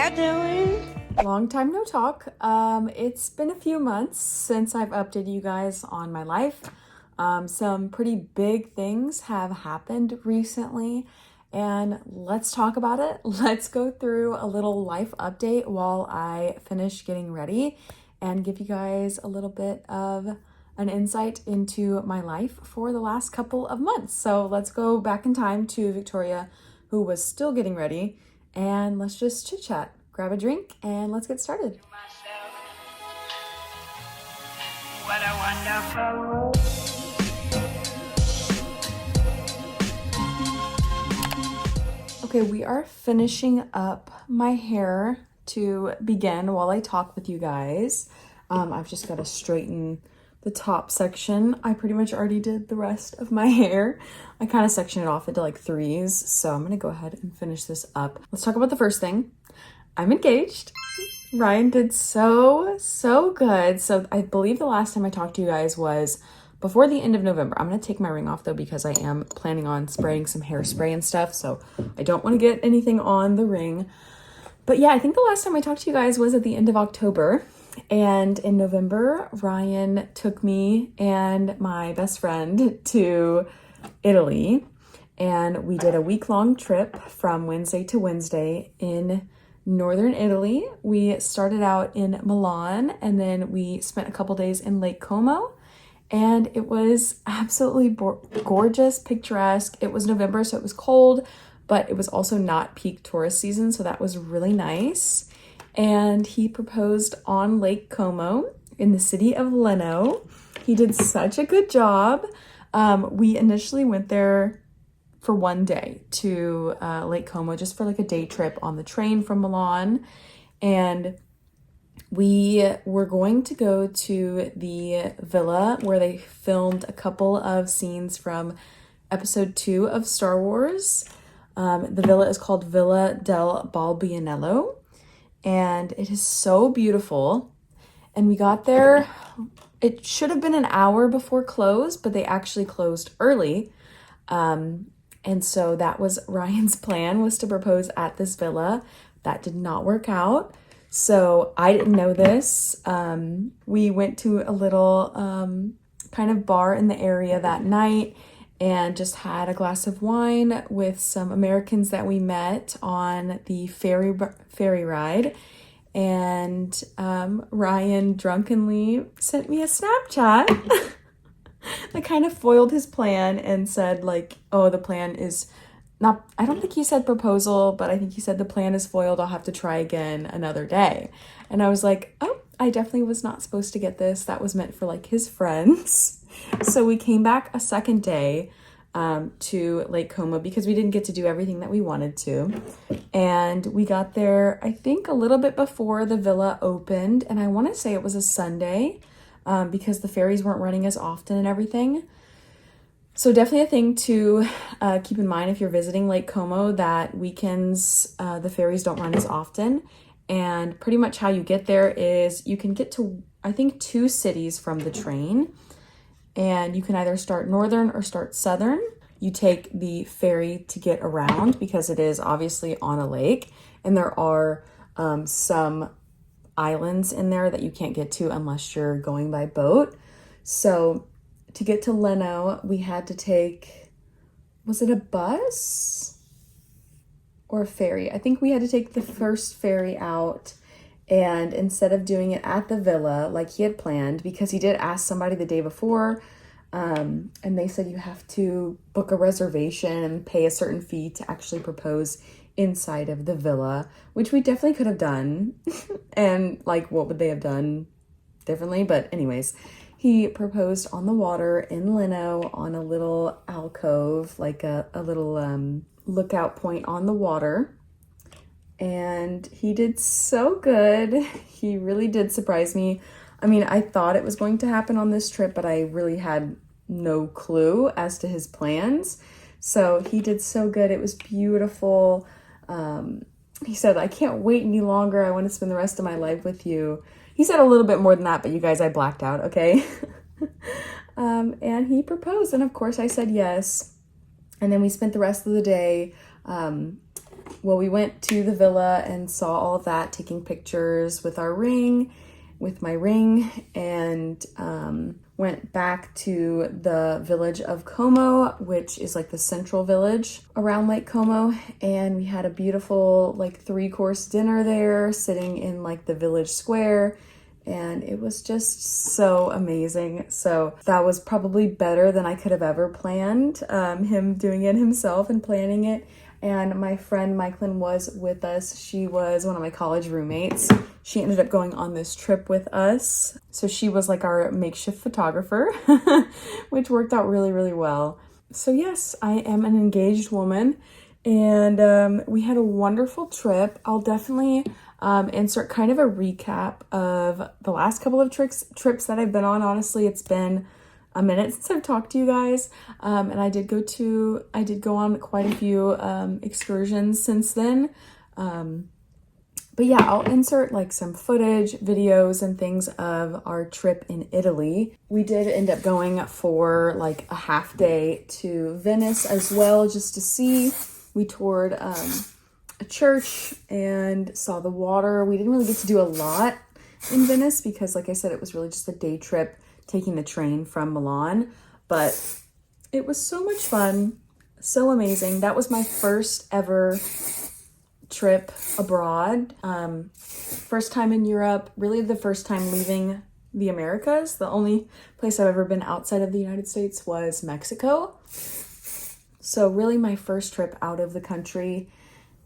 doing? Long time no talk. It's been a few months since I've updated you guys on my life. Some pretty big things have happened recently, and let's talk about it. Let's go through a little life update while I finish getting ready and give you guys a little bit of an insight into my life for the last couple of months. So let's go back in time to Victoria, who was still getting ready, and let's just chit chat. Grab a drink and let's get started. What a wonderful world. Okay, we are finishing up my hair to begin while I talk with you guys. I've just got to straighten the top section. I pretty much already did the rest of my hair. I kind of sectioned it off into like threes, so I'm gonna go ahead and finish this up. Let's talk about the first thing. I'm engaged. Ryan did so good. So I believe the last time I talked to you guys was before the end of November. I'm going to take my ring off though because I am planning on spraying some hairspray and stuff. So I don't want to get anything on the ring. But yeah, I think the last time I talked to you guys was at the end of October. And in November, Ryan took me and my best friend to Italy. And we did a week-long trip from Wednesday to Wednesday in northern Italy. We started out in Milan and then we spent a couple days in Lake Como, and it was absolutely gorgeous, picturesque. It was November, so it was cold, but it was also not peak tourist season, so that was really nice. And he proposed on Lake Como in the city of Leno. He did such a good job. We initially went there for one day to Lake Como, just for like a day trip on the train from Milan. And we were going to go to the villa where they filmed a couple of scenes from episode 2 of Star Wars. The villa is called Villa del Balbianello, and it is so beautiful. And we got there, it should have been an hour before close, but they actually closed early. And so that was Ryan's plan, was to propose at this villa. That did not work out. So I didn't know this. We went to a little kind of bar in the area that night and just had a glass of wine with some Americans that we met on the ferry ride. And Ryan drunkenly sent me a Snapchat. I kind of foiled his plan and said like, oh, the plan is not, I don't think he said proposal, but I think he said the plan is foiled. I'll have to try again another day. And I was like, oh, I definitely was not supposed to get this. That was meant for like his friends. So we came back a second day to Lake Como because we didn't get to do everything that we wanted to. And we got there, I think a little bit before the villa opened. And I want to say it was a Sunday. Because the ferries weren't running as often and everything. So definitely a thing to keep in mind if you're visiting Lake Como, that weekends the ferries don't run as often. And pretty much how you get there is you can get to, I think, 2 cities from the train. And you can either start northern or start southern. You take the ferry to get around because it is obviously on a lake. And there are some islands in there that you can't get to unless you're going by boat. So to get to Leno, we had to take, was it a bus or a ferry? I think we had to take the first ferry out, and instead of doing it at the villa like he had planned, because he did ask somebody the day before, and they said you have to book a reservation and pay a certain fee to actually propose inside of the villa, which we definitely could have done. And like, what would they have done differently? But anyways, he proposed on the water in Leno on a little alcove, like a little lookout point on the water. And he did so good. He really did surprise me. I mean, I thought it was going to happen on this trip, but I really had no clue as to his plans. So he did so good. It was beautiful. He said, I can't wait any longer. I want to spend the rest of my life with you. He said a little bit more than that, but you guys, I blacked out, okay? And he proposed, and of course I said yes. And then we spent the rest of the day Well, we went to the villa and saw all of that, taking pictures with my ring, and went back to the village of Como, which is like the central village around Lake Como. And we had a beautiful like 3-course dinner there, sitting in like the village square. And it was just so amazing. So that was probably better than I could have ever planned, him doing it himself and planning it. And my friend Mikeline was with us. She was one of my college roommates. She ended up going on this trip with us. So she was like our makeshift photographer, which worked out really, really well. So yes, I am an engaged woman, and we had a wonderful trip. I'll definitely insert kind of a recap of the last couple of trips that I've been on. Honestly, it's been a minute since I've talked to you guys, and I did go on quite a few excursions since then. But yeah, I'll insert like some footage, videos, and things of our trip in Italy. We did end up going for like a half day to Venice as well, just to see. We toured a church and saw the water. We didn't really get to do a lot in Venice because, like I said, it was really just a day trip, taking the train from Milan, but it was so much fun, so amazing. That was my first ever trip abroad. First time in Europe, really the first time leaving the Americas. The only place I've ever been outside of the United States was Mexico. So really my first trip out of the country,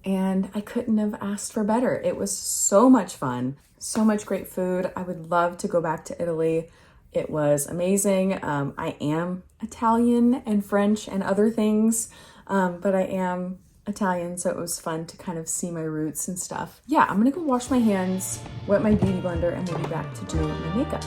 and I couldn't have asked for better. It was so much fun, so much great food. I would love to go back to Italy. It was amazing. I am Italian and French and other things, but I am Italian, so it was fun to kind of see my roots and stuff. Yeah, I'm gonna go wash my hands, wet my beauty blender, and we'll be back to do my makeup.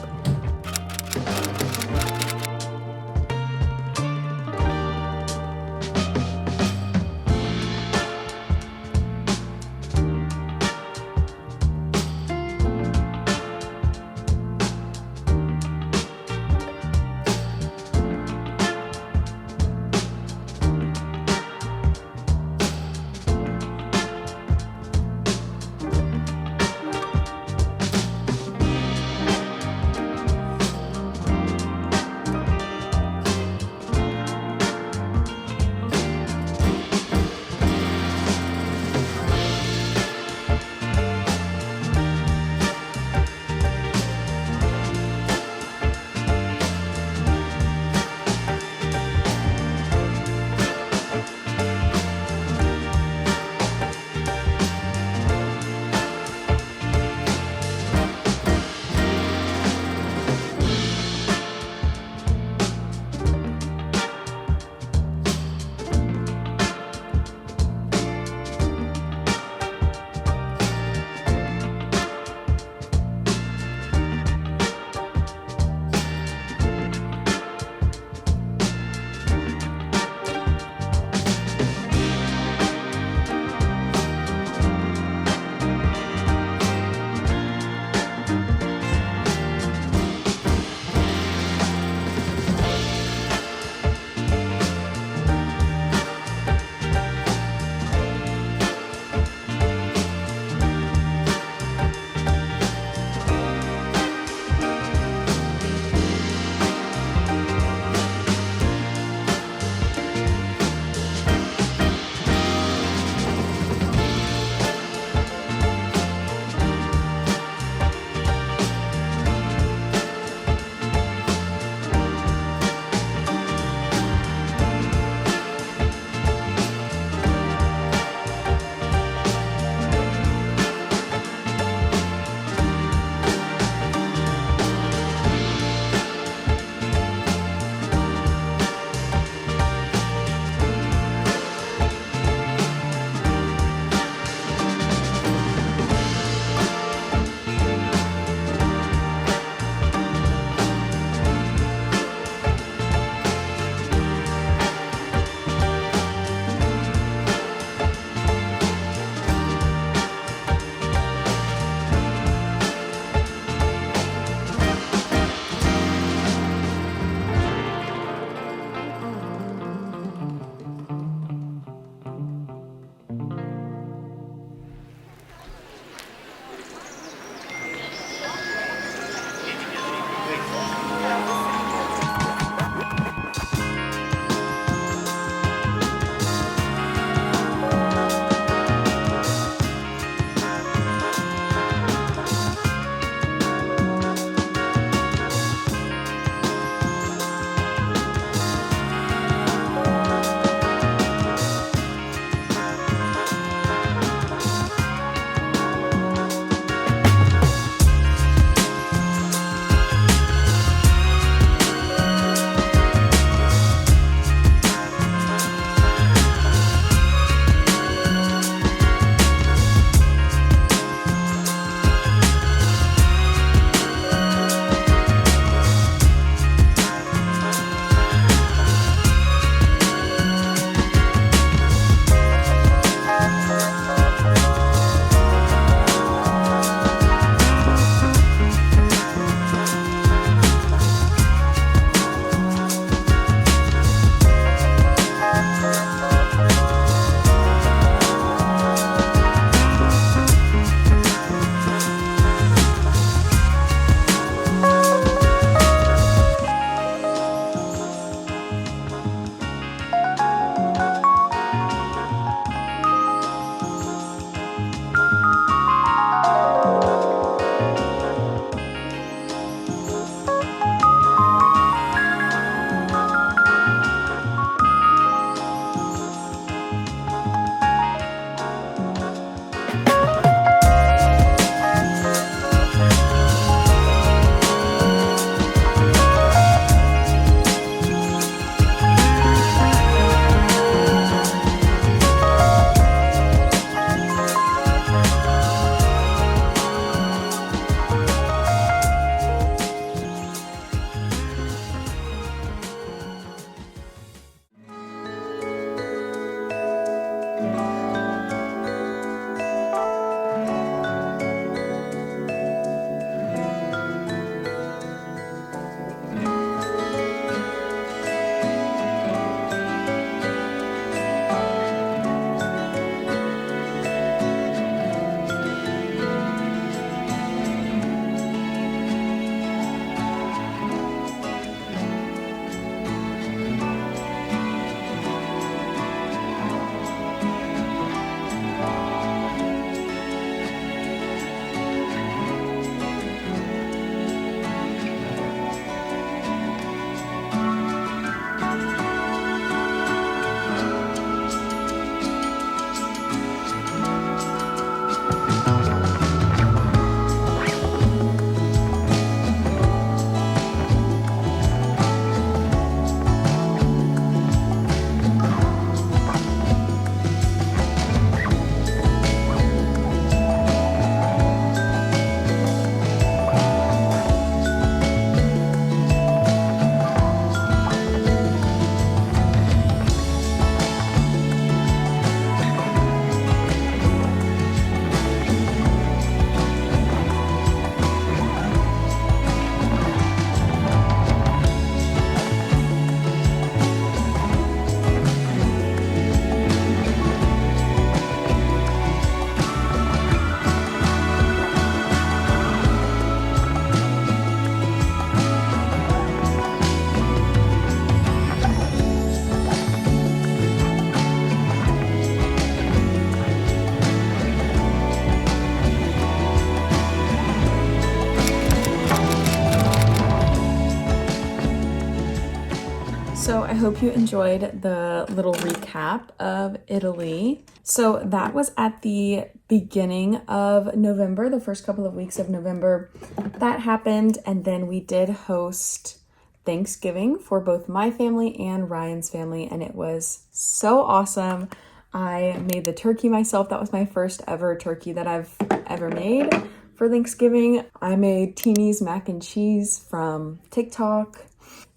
hope you enjoyed the little recap of Italy. So that was at the beginning of November, the first couple of weeks of November. That happened, and then we did host Thanksgiving for both my family and Ryan's family, and it was so awesome. I made the turkey myself. That was my first ever turkey that I've ever made for Thanksgiving. I made Teeny's mac and cheese from TikTok,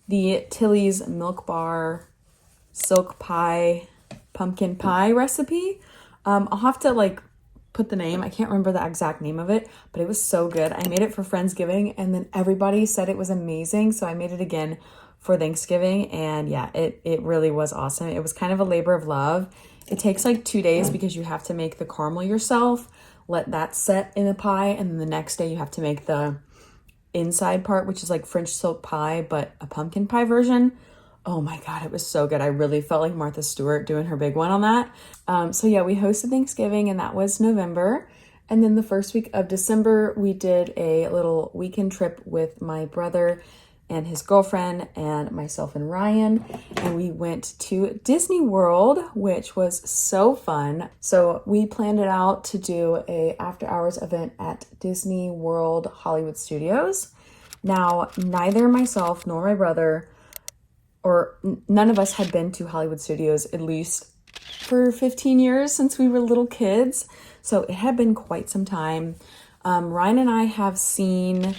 the Tilly's Milk Bar silk pie pumpkin pie recipe. I'll have to put the name. I can't remember the exact name of it, but it was so good. I made it for Friendsgiving, and then everybody said it was amazing, so I made it again for Thanksgiving, and yeah, it really was awesome. It was kind of a labor of love. It takes like 2 days because you have to make the caramel yourself, let that set in a pie, and then the next day you have to make the inside part, which is like French silk pie, but a pumpkin pie version. Oh my God, it was so good. I really felt like Martha Stewart doing her big one on that. So yeah, we hosted Thanksgiving, and that was November. And then the first week of December, we did a little weekend trip with my brother and his girlfriend and myself and Ryan. And we went to Disney World, which was so fun. So we planned it out to do a after hours event at Disney World Hollywood Studios. Now, neither myself nor my brother or none of us had been to Hollywood Studios at least for 15 years since we were little kids. So it had been quite some time. Ryan and I have seen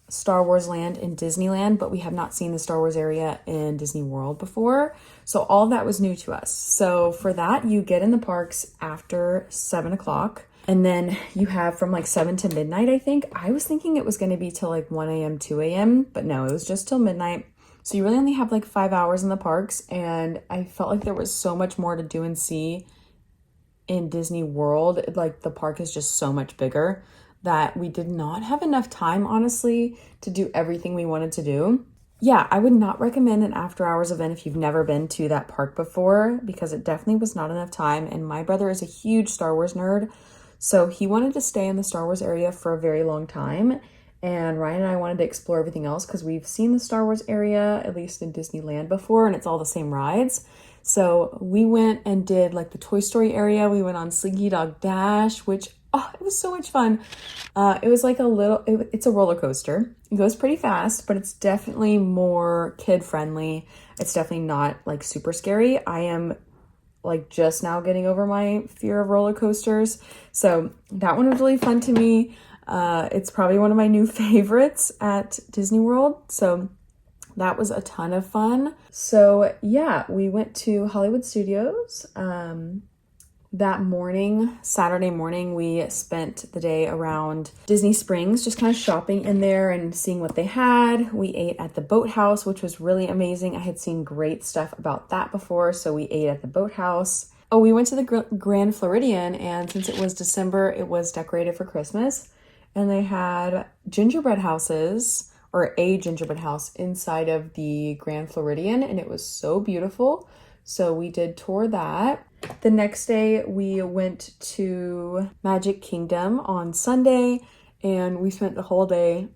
Star Wars Land in Disneyland, but we have not seen the Star Wars area in Disney World before. So all that was new to us. So for that, you get in the parks after 7 o'clock. And then you have from like 7 to midnight, I think. I was thinking it was going to be till like 1 a.m., 2 a.m., but no, it was just till midnight. So you really only have like 5 hours in the parks, and I felt like there was so much more to do and see in Disney World. Like the park is just so much bigger that we did not have enough time, honestly, to do everything we wanted to do. Yeah, I would not recommend an after hours event if you've never been to that park before, because it definitely was not enough time. And my brother is a huge Star Wars nerd, so he wanted to stay in the Star Wars area for a very long time. And Ryan and I wanted to explore everything else because we've seen the Star Wars area, at least in Disneyland before, and it's all the same rides. So we went and did like the Toy Story area. We went on Slinky Dog Dash, which, it was so much fun. It was like it's a roller coaster. It goes pretty fast, but it's definitely more kid friendly. It's definitely not like super scary. I am like just now getting over my fear of roller coasters. So that one was really fun to me. It's probably one of my new favorites at Disney World. So that was a ton of fun. So yeah, we went to Hollywood Studios. That morning, Saturday morning, we spent the day around Disney Springs, just kind of shopping in there and seeing what they had. We ate at the Boathouse, which was really amazing. I had seen great stuff about that before, so we ate at the Boathouse. Oh, we went to the Grand Floridian, and since it was December, it was decorated for Christmas. And they had gingerbread houses, or a gingerbread house inside of the Grand Floridian, and it was so beautiful. So we did tour that. The next day, we went to Magic Kingdom on Sunday, and we spent the whole day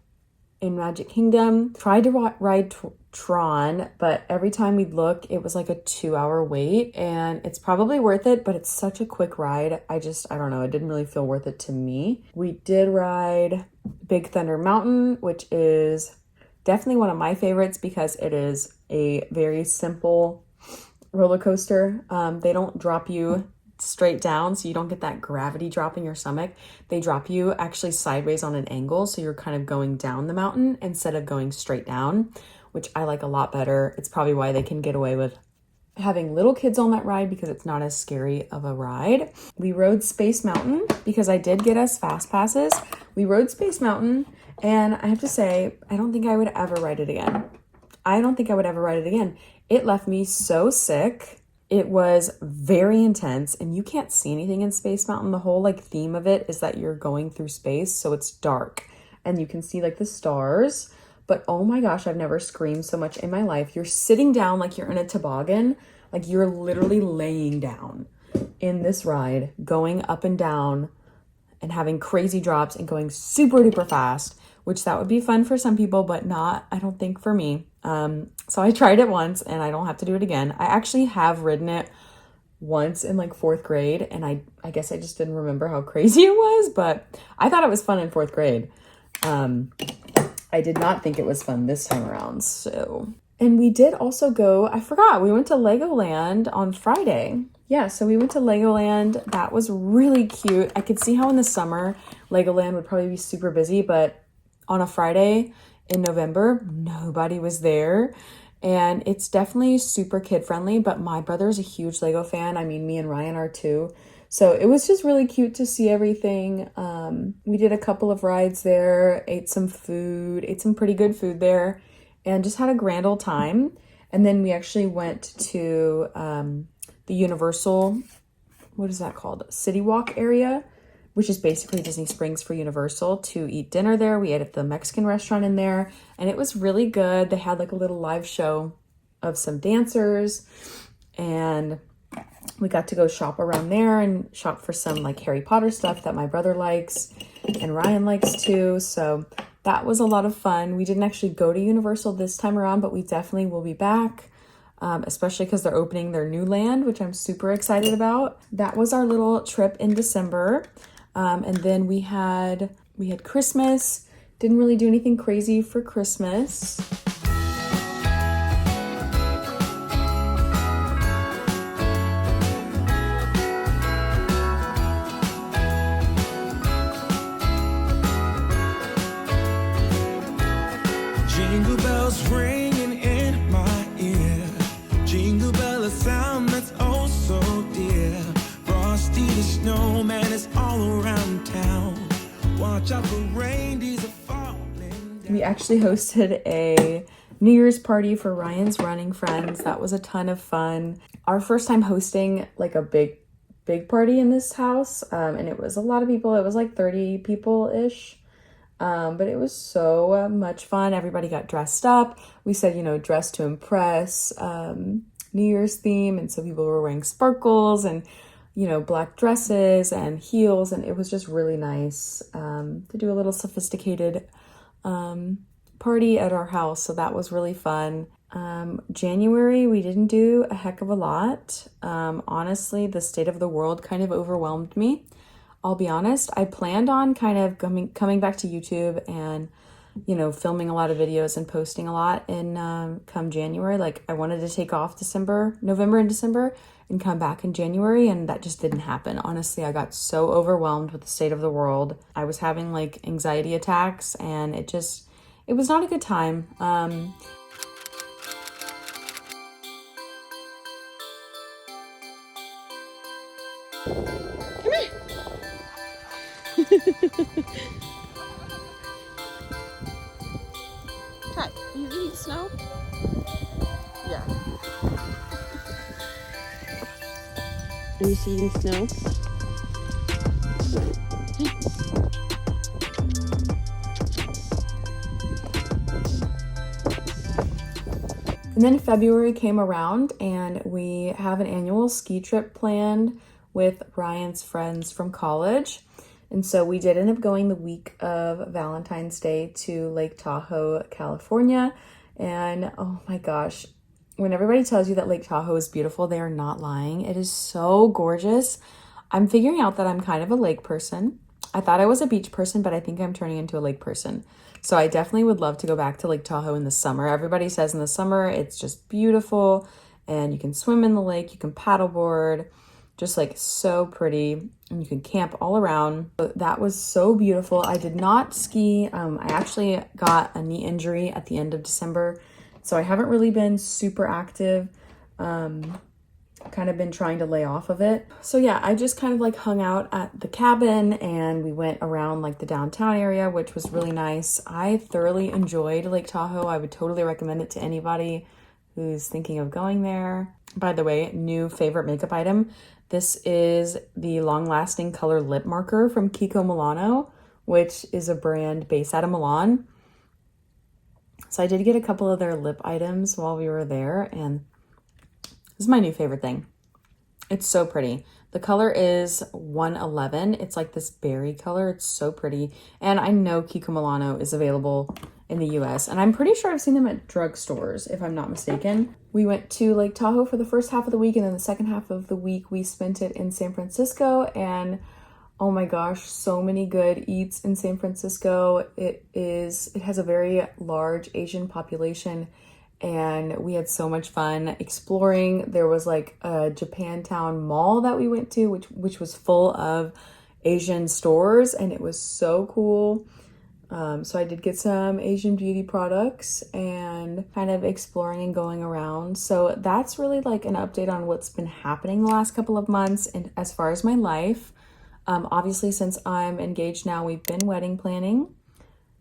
in Magic Kingdom. Tried to ride Tron, but every time we'd look, it was like a 2-hour wait, and it's probably worth it, but it's such a quick ride. I don't know, it didn't really feel worth it to me. We did ride Big Thunder Mountain, which is definitely one of my favorites because it is a very simple roller coaster. They don't drop you straight down, so you don't get that gravity drop in your stomach. They drop you actually sideways on an angle, so you're kind of going down the mountain instead of going straight down, which I like a lot better. It's probably why they can get away with having little kids on that ride, because it's not as scary of a ride. We rode Space Mountain because I did get us fast passes. We rode Space Mountain, and I have to say, I don't think I would ever ride it again. It left me so sick. It was very intense, and you can't see anything in Space Mountain. The whole theme of it is that you're going through space, so it's dark and you can see the stars. But oh my gosh, I've never screamed so much in my life. You're sitting down like you're in a toboggan, like you're literally laying down in this ride, going up and down and having crazy drops and going super duper fast, which that would be fun for some people, but not, I don't think, for me. So I tried it once and I don't have to do it again. I actually have ridden it once in like 4th grade, and I guess I just didn't remember how crazy it was, but I thought it was fun in 4th grade. I did not think it was fun this time around, so. And we did also go, I forgot, we went to Legoland on Friday. Yeah, so we went to Legoland. That was really cute. I could see how in the summer Legoland would probably be super busy, but on a Friday in November, nobody was there. And it's definitely super kid friendly, but my brother's a huge Lego fan. I mean, me and Ryan are too. So it was just really cute to see everything. We did a couple of rides there, ate some pretty good food there, and just had a grand old time. And then we actually went to the Universal, what is that called? City Walk area, which is basically Disney Springs for Universal, to eat dinner there. We ate at the Mexican restaurant in there, and it was really good. They had like a little live show of some dancers, and we got to go shop around there and shop for some like Harry Potter stuff that my brother likes and Ryan likes too. So that was a lot of fun. We didn't actually go to Universal this time around, but we definitely will be back. Especially because they're opening their new land, which I'm super excited about. That was our little trip in December. And then we had Christmas. Didn't really do anything crazy for Christmas. Jingle bells ringing in my ear. Jingle bell, a sound that's oh so dear. Frosty the snowman is all around town. Watch out for reindeers are falling down. We actually hosted a New Year's party for Ryan's running friends. That was a ton of fun. Our first time hosting like a big party in this house, and it was a lot of people. It was like 30 people-ish. But it was so much fun. Everybody got dressed up. We said, dress to impress, New Year's theme. And so people were wearing sparkles and, black dresses and heels. And it was just really nice to do a little sophisticated party at our house. So that was really fun. January, we didn't do a heck of a lot. Honestly, the state of the world kind of overwhelmed me. I'll be honest, I planned on kind of coming back to YouTube and, filming a lot of videos and posting a lot in come January. Like I wanted to take off November and December and come back in January, and that just didn't happen. Honestly, I got so overwhelmed with the state of the world. I was having like anxiety attacks, and it was not a good time. Hi, are you eating snow? Yeah. Are you eating snow? And then February came around, and we have an annual ski trip planned with Ryan's friends from college. And so we did end up going the week of Valentine's Day to Lake Tahoe, California. And oh my gosh, when everybody tells you that Lake Tahoe is beautiful, they are not lying. It is so gorgeous. I'm figuring out that I'm kind of a lake person. I thought I was a beach person, but I think I'm turning into a lake person. So I definitely would love to go back to Lake Tahoe in the summer. Everybody says in the summer, it's just beautiful and you can swim in the lake, you can paddleboard, just like so pretty, and you can camp all around. But that was so beautiful. I did not ski. I actually got a knee injury at the end of December, so I haven't really been super active. Kind of been trying to lay off of it. So yeah, I just kind of like hung out at the cabin, and we went around like the downtown area, which was really nice. I thoroughly enjoyed Lake Tahoe. I would totally recommend it to anybody who's thinking of going there. By the way, new favorite makeup item. This is the long-lasting color lip marker from Kiko Milano, which is a brand based out of Milan. So I did get a couple of their lip items while we were there, and this is my new favorite thing. It's so pretty. The color is 111. It's like this berry color. It's so pretty. And I know Kiko Milano is available in the US. And I'm pretty sure I've seen them at drugstores, if I'm not mistaken. We went to Lake Tahoe for the first half of the week, and then the second half of the week we spent it in San Francisco. And oh my gosh, so many good eats in San Francisco. It has a very large Asian population, and we had so much fun exploring. There was like a Japantown mall that we went to, which was full of Asian stores, and it was so cool. So I did get some Asian beauty products and kind of exploring and going around. So that's really like an update on what's been happening the last couple of months. And as far as my life, obviously since I'm engaged now, we've been wedding planning.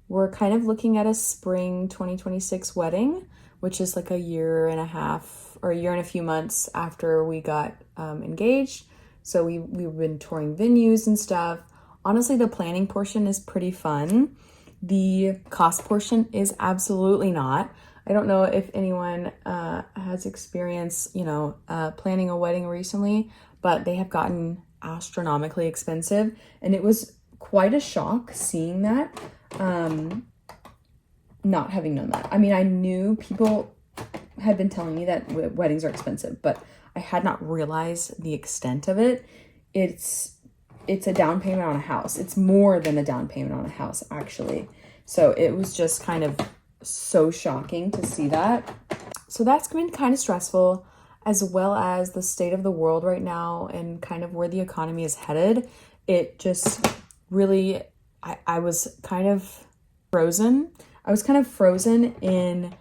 We're kind of looking at a spring 2026 wedding, which is like a year and a half or a year and a few months after we got engaged. So we've been touring venues and stuff. Honestly, the planning portion is pretty fun. The cost portion is absolutely not. I don't know if anyone has experience, planning a wedding recently, but they have gotten astronomically expensive, and it was quite a shock seeing that. Not having known that. I mean, I knew people had been telling me that weddings are expensive, but I had not realized the extent of it. It's a down payment on a house. It's more than a down payment on a house, actually. So it was just kind of so shocking to see that. So that's been kind of stressful, as well as the state of the world right now and kind of where the economy is headed. It just really, I was kind of frozen. I was kind of frozen in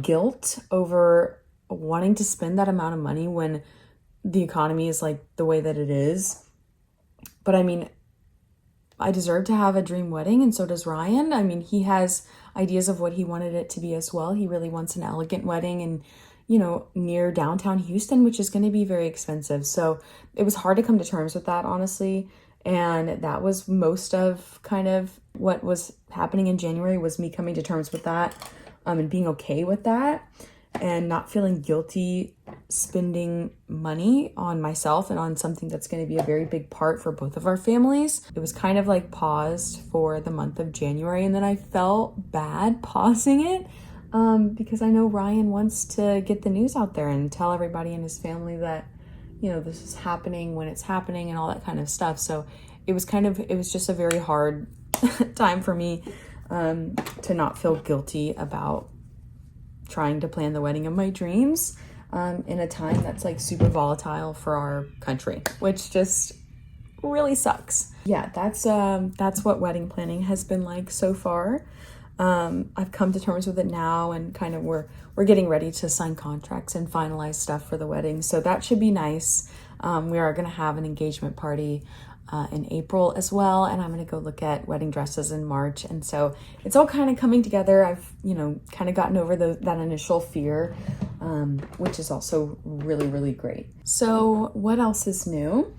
guilt over wanting to spend that amount of money when the economy is like the way that it is. But I mean, I deserve to have a dream wedding, and so does Ryan. I mean, he has ideas of what he wanted it to be as well. He really wants an elegant wedding and, near downtown Houston, which is going to be very expensive. So it was hard to come to terms with that, honestly. And that was most of kind of what was happening in January, was me coming to terms with that, and being okay with that, and not feeling guilty spending money on myself and on something that's going to be a very big part for both of our families. It was kind of like paused for the month of January, and then I felt bad pausing it because I know Ryan wants to get the news out there and tell everybody in his family that, this is happening when it's happening and all that kind of stuff. So it was just a very hard time for me to not feel guilty about trying to plan the wedding of my dreams in a time that's like super volatile for our country, which just really sucks. Yeah, that's what wedding planning has been like so far. I've come to terms with it now, and kind of we're getting ready to sign contracts and finalize stuff for the wedding. So that should be nice. We are going to have an engagement party in April as well, and I'm going to go look at wedding dresses in March. And so it's all kind of coming together. I've kind of gotten over that initial fear, which is also really, really great. So what else is new?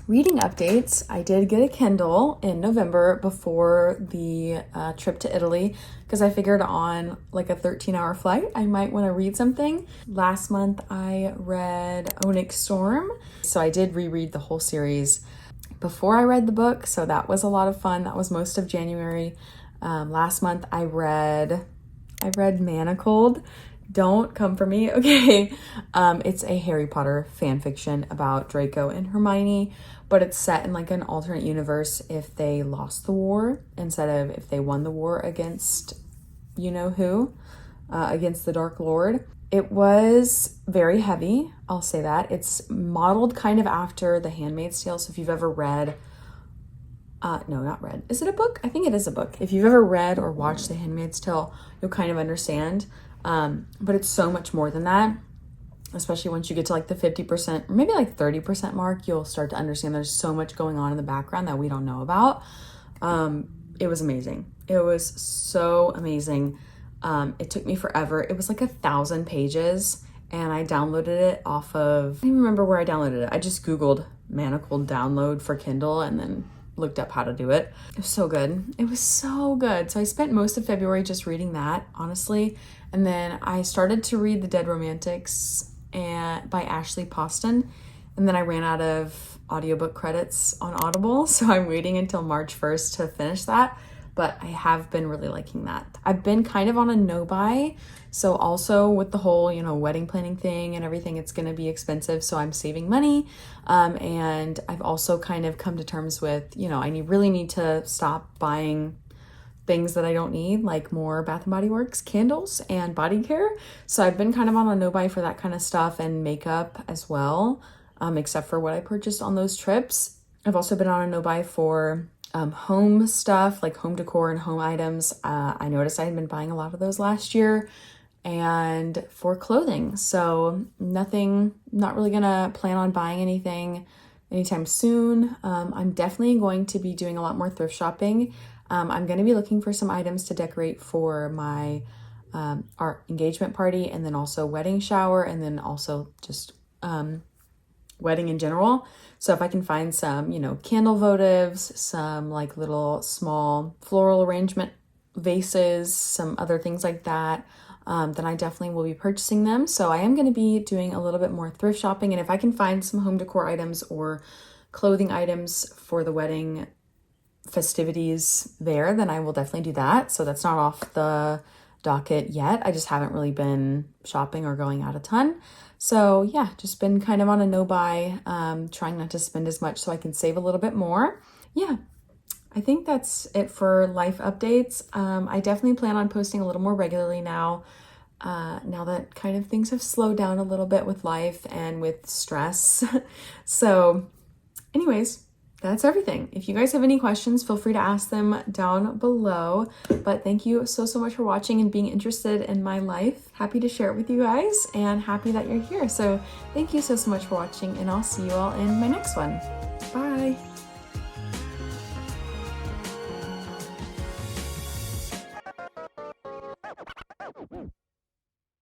Reading updates. I did get a Kindle in November before the trip to Italy, because I figured on like a 13-hour flight I might want to read something. Last month I read Onyx Storm, so I did reread the whole series before I read the book, so that was a lot of fun. That was most of January. Last month I read Manacled. Don't come for me, okay? It's a Harry Potter fan fiction about Draco and Hermione, but it's set in like an alternate universe if they lost the war instead of if they won the war against who, against the Dark Lord. It was very heavy, I'll say that. It's modeled kind of after The Handmaid's Tale, so if you've ever read, no, not read. Is it a book? I think it is a book. If you've ever read or watched The Handmaid's Tale, you'll kind of understand. But it's so much more than that, especially once you get to like the 50% or maybe like 30% mark, you'll start to understand there's so much going on in the background that we don't know about. It was amazing. It was so amazing. It took me forever. It was like 1,000 pages, and I downloaded it off of, I don't even remember where I downloaded it. I just Googled Manacled download for Kindle and then looked up how to do it. It was so good. It was so good. So I spent most of February just reading that, honestly. And then I started to read The Dead Romantics, and by Ashley Poston. And then I ran out of audiobook credits on Audible, so I'm waiting until March 1st to finish that. But I have been really liking that. I've been kind of on a no-buy. So also with the whole, wedding planning thing and everything, it's going to be expensive. So I'm saving money. And I've also kind of come to terms with, I really need to stop buying things that I don't need, like more Bath & Body Works candles and body care. So I've been kind of on a no-buy for that kind of stuff and makeup as well, except for what I purchased on those trips. I've also been on a no-buy for home stuff, like home decor and home items. I noticed I had been buying a lot of those last year, and for clothing. So not really gonna plan on buying anything anytime soon. I'm definitely going to be doing a lot more thrift shopping. I'm going to be looking for some items to decorate for my our engagement party, and then also wedding shower, and then also just wedding in general. So if I can find some, candle votives, some like little small floral arrangement vases, some other things like that, then I definitely will be purchasing them. So I am going to be doing a little bit more thrift shopping. And if I can find some home decor items or clothing items for the wedding festivities there, then I will definitely do that. So that's not off the docket yet. I just haven't really been shopping or going out a ton. So yeah, just been kind of on a no-buy, trying not to spend as much so I can save a little bit more. Yeah, I think that's it for life updates. I definitely plan on posting a little more regularly now that kind of things have slowed down a little bit with life and with stress. So anyways, that's everything. If you guys have any questions, feel free to ask them down below. But thank you so much for watching and being interested in my life. Happy to share it with you guys and happy that you're here. So thank you so much for watching, and I'll see you all in my next one. Bye.